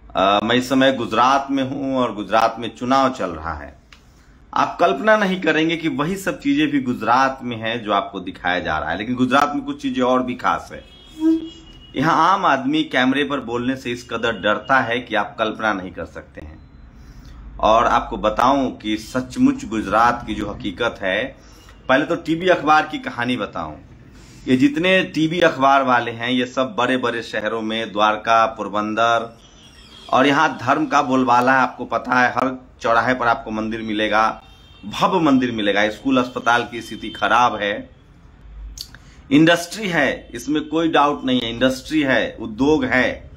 मैं इस समय गुजरात में हूं और गुजरात में चुनाव चल रहा है। आप कल्पना नहीं करेंगे कि वही सब चीजें भी गुजरात में है जो आपको दिखाया जा रहा है, लेकिन गुजरात में कुछ चीजें और भी खास है। यहाँ आम आदमी कैमरे पर बोलने से इस कदर डरता है कि आप कल्पना नहीं कर सकते हैं। और आपको बताऊं कि सचमुच गुजरात की जो हकीकत है, पहले तो टीवी अखबार की कहानी बताऊं। ये जितने टीवी अखबार वाले हैं ये सब बड़े बड़े शहरों में, द्वारका, पोरबंदर, और यहाँ धर्म का बोलबाला है। आपको पता है, हर चौराहे पर आपको मंदिर मिलेगा, भव्य मंदिर मिलेगा। स्कूल अस्पताल की स्थिति खराब है। इंडस्ट्री है, इसमें कोई डाउट नहीं है, इंडस्ट्री है, उद्योग है,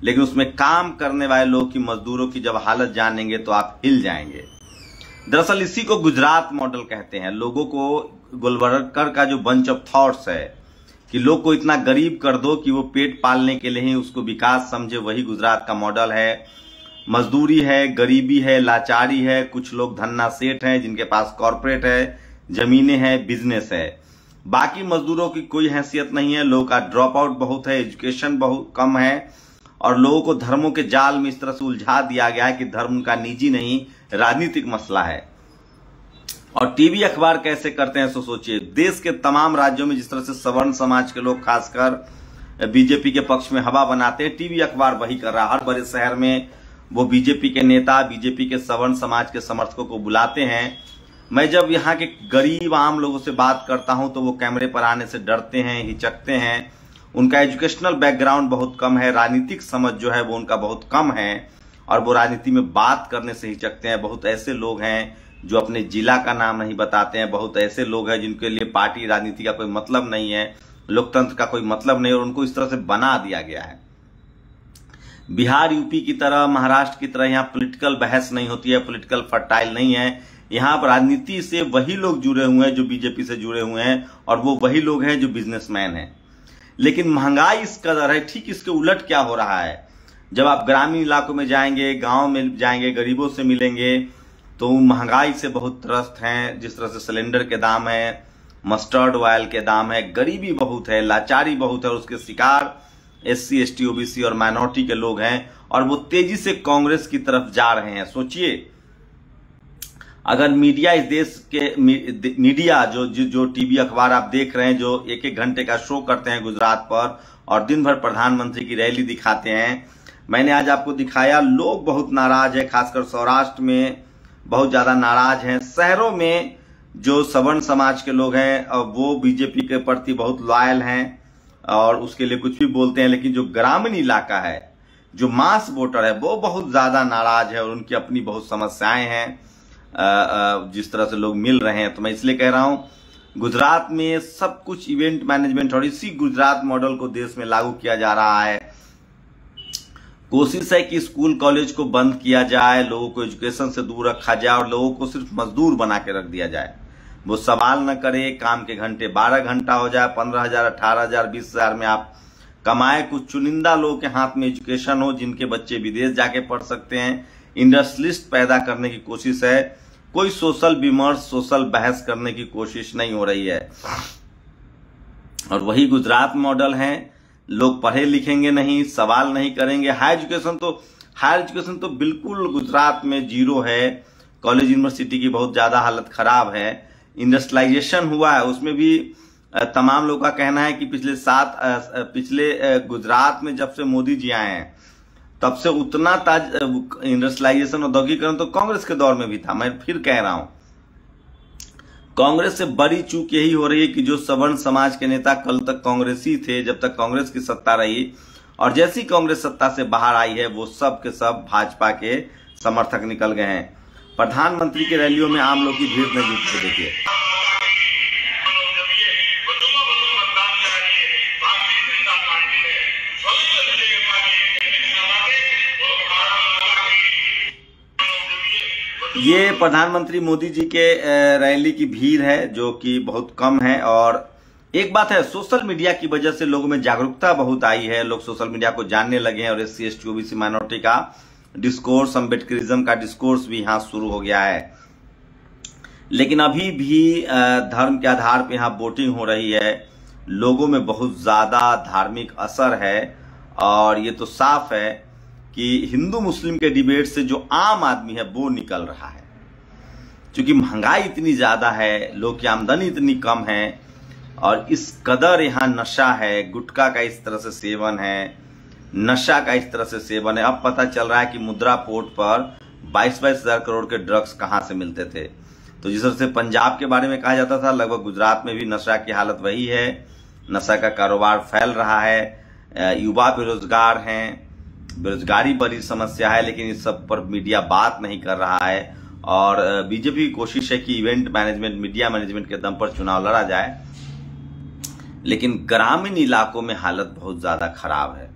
लेकिन उसमें काम करने वाले लोग की, मजदूरों की जब हालत जानेंगे तो आप हिल जाएंगे। दरअसल इसी को गुजरात मॉडल कहते हैं। लोगों को गोलवलकर का जो बंच ऑफ थॉट्स है कि लोग को इतना गरीब कर दो कि वो पेट पालने के लिए ही उसको विकास समझे, वही गुजरात का मॉडल है। मजदूरी है, गरीबी है, लाचारी है, कुछ लोग धन्ना सेठ हैं जिनके पास कॉर्पोरेट है, जमीनें हैं, बिजनेस है। बाकी मजदूरों की कोई हैसियत नहीं है। लोगों का ड्रॉप आउट बहुत है, एजुकेशन बहुत कम है, और लोगों को धर्मों के जाल में इस तरह से उलझा दिया गया है कि धर्म का निजी नहीं, राजनीतिक मसला है। और टीवी अखबार कैसे करते हैं सो सोचिए। देश के तमाम राज्यों में जिस तरह से सवर्ण समाज के लोग खासकर बीजेपी के पक्ष में हवा बनाते हैं, टीवी अखबार वही कर रहा है। हर बड़े शहर में वो बीजेपी के नेता, बीजेपी के सवर्ण समाज के समर्थकों को बुलाते हैं। मैं जब यहाँ के गरीब आम लोगों से बात करता हूं तो वो कैमरे पर आने से डरते हैं, हिचकते हैं। उनका एजुकेशनल बैकग्राउंड बहुत कम है, राजनीतिक समझ जो है वो उनका बहुत कम है, और वो राजनीति में बात करने से हिचकते हैं। बहुत ऐसे लोग हैं जो अपने जिला का नाम नहीं बताते हैं। बहुत ऐसे लोग हैं जिनके लिए पार्टी राजनीति का कोई मतलब नहीं है, लोकतंत्र का कोई मतलब नहीं, और उनको इस तरह से बना दिया गया है। बिहार, यूपी की तरह, महाराष्ट्र की तरह यहाँ पॉलिटिकल बहस नहीं होती है, पॉलिटिकल फर्टाइल नहीं है। यहाँ पर राजनीति से वही लोग जुड़े हुए हैं जो बीजेपी से जुड़े हुए हैं, और वो वही लोग हैं जो बिजनेसमैन हैं। लेकिन महंगाई इस कदर है। ठीक इसके उलट क्या हो रहा है, जब आप ग्रामीण इलाकों में जाएंगे, गांव में जाएंगे, गरीबों से मिलेंगे तो महंगाई से बहुत त्रस्त हैं। जिस तरह से सिलेंडर के दाम है, मस्टर्ड ऑयल के दाम है, गरीबी बहुत है, लाचारी बहुत है, और उसके शिकार SC, ST, OBC और माइनॉरिटी के लोग हैं, और वो तेजी से कांग्रेस की तरफ जा रहे हैं। सोचिए, अगर मीडिया, इस देश के मीडिया जो टीवी अखबार आप देख रहे हैं, जो एक एक घंटे का शो करते हैं गुजरात पर और दिन भर प्रधानमंत्री की रैली दिखाते हैं, मैंने आज आपको दिखाया, लोग बहुत नाराज है। खासकर सौराष्ट्र में बहुत ज्यादा नाराज हैं। शहरों में जो सवर्ण समाज के लोग हैं वो बीजेपी के प्रति बहुत लॉयल हैं और उसके लिए कुछ भी बोलते हैं, लेकिन जो ग्रामीण इलाका है, जो मास वोटर है, वो बहुत ज्यादा नाराज है और उनकी अपनी बहुत समस्याएं हैं। जिस तरह से लोग मिल रहे हैं, तो मैं इसलिए कह रहा हूं, गुजरात में सब कुछ इवेंट मैनेजमेंट और इसी गुजरात मॉडल को देश में लागू किया जा रहा है। कोशिश है कि स्कूल कॉलेज को बंद किया जाए, लोगों को एजुकेशन से दूर रखा जाए और लोगों को सिर्फ मजदूर बना के रख दिया जाए। वो सवाल न करे, काम के घंटे 12 घंटा हो जाए, 15,000, 18,000, 20,000 में आप कमाए। कुछ चुनिंदा लोगों के हाथ में एजुकेशन हो, जिनके बच्चे विदेश जाके पढ़ सकते हैं। इंडस्ट्रियलिस्ट पैदा करने की कोशिश है। कोई सोशल विमर्श, सोशल बहस करने की कोशिश नहीं हो रही है। और वही गुजरात मॉडल है। लोग पढ़े लिखेंगे नहीं, सवाल नहीं करेंगे। हायर एजुकेशन तो बिल्कुल गुजरात में जीरो है। कॉलेज यूनिवर्सिटी की बहुत ज्यादा हालत खराब है। इंडस्ट्रियलाइजेशन हुआ है, उसमें भी तमाम लोगों का कहना है कि पिछले गुजरात में जब से मोदी जी आए हैं तब से उतना इंडस्ट्रियलाइजेशन, औद्योगिकरण तो कांग्रेस के दौर में भी था। मैं फिर कह रहा हूं, कांग्रेस से बड़ी चूक यही हो रही है कि जो सवर्ण समाज के नेता कल तक कांग्रेसी थे, जब तक कांग्रेस की सत्ता रही, और जैसी कांग्रेस सत्ता से बाहर आई है वो सब के सब भाजपा के समर्थक निकल गए हैं। प्रधानमंत्री की रैलियों में आम लोग की भीड़ नहीं जुटती। देखिए, ये प्रधानमंत्री मोदी जी के रैली की भीड़ है जो कि बहुत कम है। और एक बात है, सोशल मीडिया की वजह से लोगों में जागरूकता बहुत आई है। लोग सोशल मीडिया को जानने लगे हैं और SC, ST, OBC माइनॉरिटी का डिस्कोर्स, अम्बेडकरिज्म का डिस्कोर्स भी यहां शुरू हो गया है। लेकिन अभी भी धर्म के आधार पर यहां वोटिंग हो रही है। लोगों में बहुत ज्यादा धार्मिक असर है और ये तो साफ है कि हिंदू मुस्लिम के डिबेट से जो आम आदमी है वो निकल रहा है। क्योंकि महंगाई इतनी ज्यादा है, लोग की आमदनी इतनी कम है और इस कदर यहाँ नशा है, गुटखा का इस तरह से सेवन है, नशा का इस तरह से सेवन है। अब पता चल रहा है कि मुद्रा पोर्ट पर 22-22 हजार करोड़ के ड्रग्स कहां से मिलते थे। तो जिस तरह से पंजाब के बारे में कहा जाता था, लगभग गुजरात में भी नशा की हालत वही है। नशा का कारोबार फैल रहा है, युवा बेरोजगार हैं, बेरोजगारी बड़ी समस्या है, लेकिन इस सब पर मीडिया बात नहीं कर रहा है। और बीजेपी की कोशिश है कि इवेंट मैनेजमेंट, मीडिया मैनेजमेंट के दम पर चुनाव लड़ा जाए, लेकिन ग्रामीण इलाकों में हालत बहुत ज्यादा खराब है।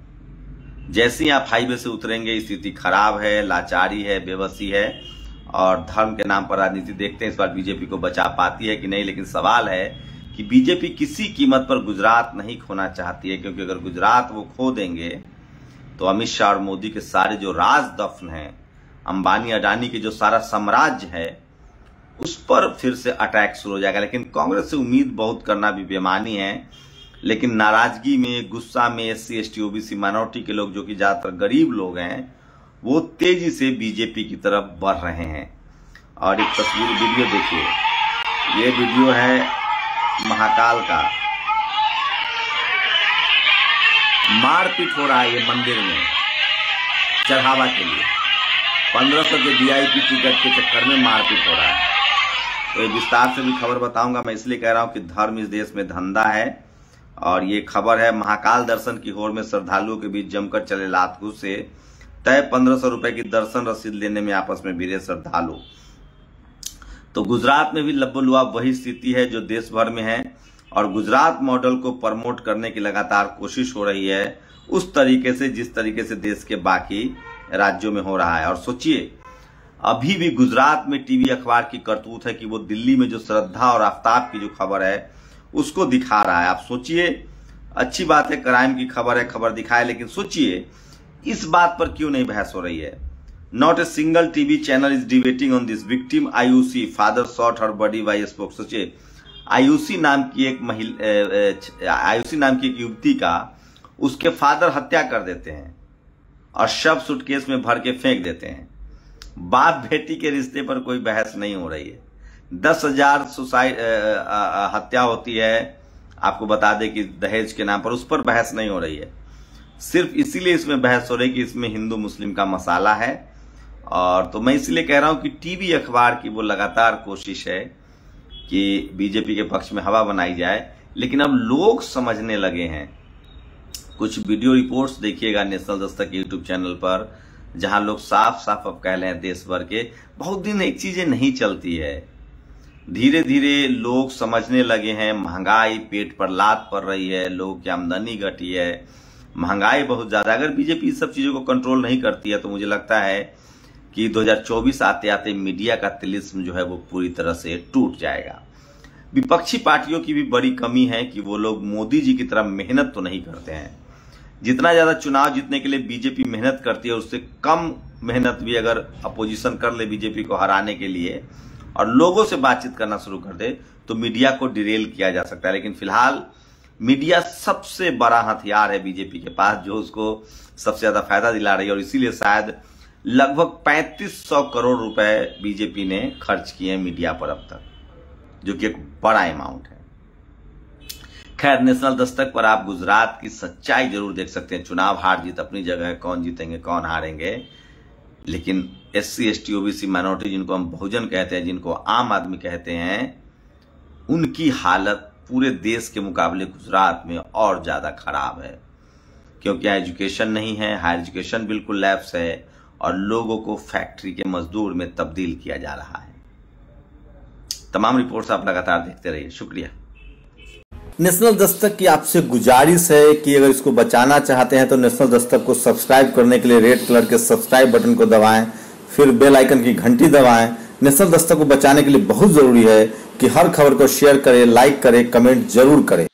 जैसे ही आप हाईवे से उतरेंगे स्थिति खराब है, लाचारी है, बेबसी है और धर्म के नाम पर राजनीति। देखते हैं इस बार बीजेपी को बचा पाती है कि नहीं। लेकिन सवाल है कि बीजेपी किसी कीमत पर गुजरात नहीं खोना चाहती है, क्योंकि अगर गुजरात वो खो देंगे तो अमित शाह और मोदी के सारे जो राज दफन है, अंबानी अडानी के जो सारा साम्राज्य है, उस पर फिर से अटैक शुरू हो जाएगा। लेकिन कांग्रेस से उम्मीद बहुत करना भी बेमानी है। लेकिन नाराजगी में, गुस्सा में एससी, एसटी, ओबीसी, माइनॉरिटी के लोग जो कि ज्यादातर गरीब लोग हैं, वो तेजी से बीजेपी की तरफ बढ़ रहे हैं। और एक तस्वीर, वीडियो देखिए, ये वीडियो है महाकाल का। मारपीट हो रहा है ये मंदिर में चढ़ावा के लिए। 1500 के वीआईपी टिकट के चक्कर में मारपीट हो रहा है। तो विस्तार से भी खबर बताऊंगा। मैं इसलिए कह रहा हूं कि धर्म इस देश में धंधा है। और ये खबर है, महाकाल दर्शन की होड़ में श्रद्धालुओं के बीच जमकर चले लात-घूस से तय 1500 रुपए की दर्शन रसीद लेने में आपस में भिड़े श्रद्धालु। तो गुजरात में भी लब्बो-लुआब वही स्थिति है जो देश भर में है। और गुजरात मॉडल को प्रमोट करने की लगातार कोशिश हो रही है, उस तरीके से जिस तरीके से देश के बाकी राज्यों में हो रहा है। और सोचिए, अभी भी गुजरात में टीवी अखबार की करतूत है कि वो दिल्ली में जो श्रद्धा और आफ्ताब की जो खबर है उसको दिखा रहा है। आप सोचिए, अच्छी बात है, क्राइम की खबर है, खबर दिखाए, लेकिन सोचिए इस बात पर क्यों नहीं बहस हो रही है। Not a single TV channel is debating on this. Victim Ayushi, father shot her body by spoke. सोचिए, आयुषी नाम की एक युवती का उसके फादर हत्या कर देते हैं और शव सूटकेस में भर के फेंक देते हैं। बाप बेटी के रिश्ते पर कोई बहस नहीं हो रही है। 10,000 सुसाइड हत्या होती है, आपको बता दें कि दहेज के नाम पर, उस पर बहस नहीं हो रही है। सिर्फ इसीलिए इसमें बहस हो रही है कि इसमें हिंदू मुस्लिम का मसाला है। और तो मैं इसलिए कह रहा हूं कि टीवी अखबार की वो लगातार कोशिश है कि बीजेपी के पक्ष में हवा बनाई जाए, लेकिन अब लोग समझने लगे हैं। कुछ वीडियो रिपोर्ट्स देखिएगा नेशनल दस्तक यूट्यूब चैनल पर, जहां लोग साफ साफ अब कह रहे हैं देश भर के, बहुत दिन एक चीजें नहीं चलती है। धीरे धीरे लोग समझने लगे हैं, महंगाई पेट पर लात पड़ रही है, लोगों की आमदनी घटी है, महंगाई बहुत ज्यादा। अगर बीजेपी इस सब चीजों को कंट्रोल नहीं करती है तो मुझे लगता है कि 2024 आते आते मीडिया का तिलिस्म जो है वो पूरी तरह से टूट जाएगा। विपक्षी पार्टियों की भी बड़ी कमी है कि वो लोग मोदी जी की तरह मेहनत तो नहीं करते हैं। जितना ज्यादा चुनाव जीतने के लिए बीजेपी मेहनत करती है, उससे कम मेहनत भी अगर अपोजिशन कर ले बीजेपी को हराने के लिए और लोगों से बातचीत करना शुरू कर दे तो मीडिया को डिरेल किया जा सकता है। लेकिन फिलहाल मीडिया सबसे बड़ा हथियार है बीजेपी के पास, जो उसको सबसे ज्यादा फायदा दिला रही है। और इसीलिए शायद लगभग 3500 करोड़ रुपए बीजेपी ने खर्च किए हैं मीडिया पर अब तक, जो कि एक बड़ा अमाउंट है। खैर, नेशनल दस्तक पर आप गुजरात की सच्चाई जरूर देख सकते हैं। चुनाव हार जीत अपनी जगह है, कौन जीतेंगे कौन हारेंगे, लेकिन एससी, एसटी, ओबीसी, माइनॉरिटी, जिनको हम बहुजन कहते हैं, जिनको आम आदमी कहते हैं, उनकी हालत पूरे देश के मुकाबले गुजरात में और ज्यादा खराब है। क्योंकि यहाँ एजुकेशन नहीं है, हायर एजुकेशन बिल्कुल लैप्स है और लोगों को फैक्ट्री के मजदूर में तब्दील किया जा रहा है। तमाम रिपोर्ट्स आप लगातार देखते रहिए। शुक्रिया। नेशनल दस्तक की आपसे गुजारिश है कि अगर इसको बचाना चाहते हैं तो नेशनल दस्तक को सब्सक्राइब करने के लिए रेड कलर के सब्सक्राइब बटन को दबाएं, फिर बेल आइकन की घंटी दबाएं। नेशनल दस्तक को बचाने के लिए बहुत जरूरी है कि हर खबर को शेयर करें, लाइक करें, कमेंट जरूर करें।